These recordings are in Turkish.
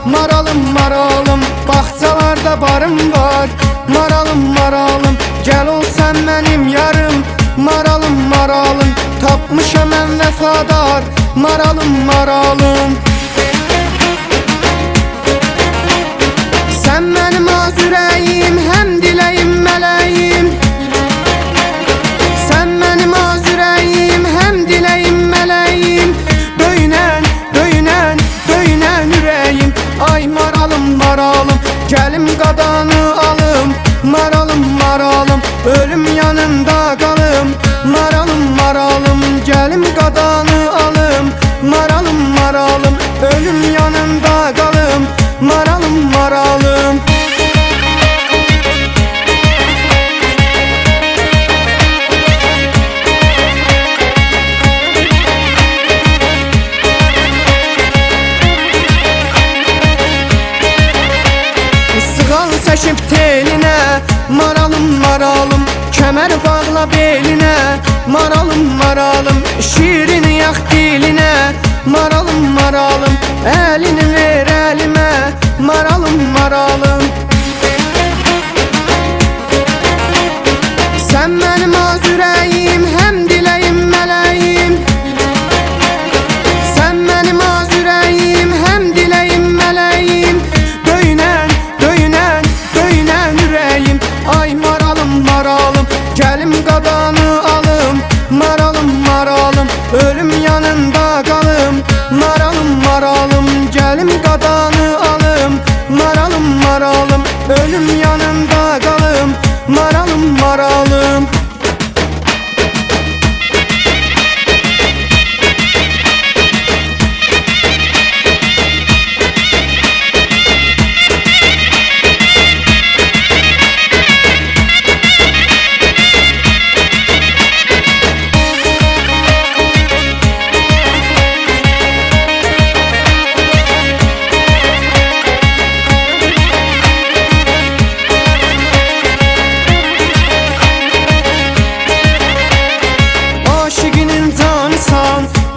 maralım maralım, bağçalarda barım var. Maralım maralım, gel ol sen benim yarım. Maralım maralım, tapmışam mən vəfadar. Maralım maralım, sen benim az ürəyim, həm diləyim mələyim. Sen benim az ürəyim, həm diləyim mələyim. Döynən, döynən, döynən ürəyim. Ay maralım maralım, gəlim qadanı alım. Maralım maralım, ölüm yanında qalım. Maralım maralım, gəlim qadanı alım. Maralım maralım, ölüm yanında qalım. Maralım maralım. Sığal çəkib telinə, maralım maralım, kəmər bağla belinə. Maralım maralım, şirini yax dilinə. Maralım maralım, əlini ver əlimə. Maralım maralım, sen benim az ürəyim, həm diləyim mələyim. Sen benim az ürəyim, həm diləyim mələyim. Döynən, döynən, döynən ürəyim. Ay maralım maralım, gəlim qadanı alım. Maralım maralım, ölüm yanında qalım. Maralım maralım, gəlim qadanı alım. Maralım maralım, ölüm yanında qalım. Maralım maralım.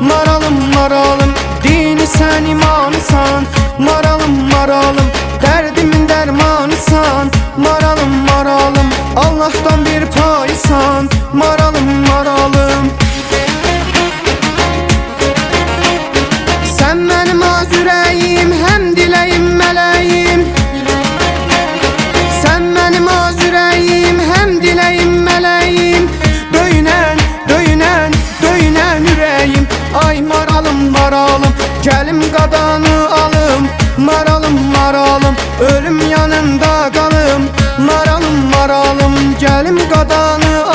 Maralım maralım, dini sen imanısan. Maralım maralım, derdimin dermanısan. Maralım maralım, Allah'tan bir paysan. Maralım maralım, sen benim az ürəyim, həm diləyim mələyim. Sen benim az ürəyim, həm diləyim mələyim. Döynən, döynən, döynən ürəyim. Ay maralım maralım, gəlim qadanı alım. Maralım maralım, ölüm yanında qalım. Maralım maralım, gəlim qadanı alım.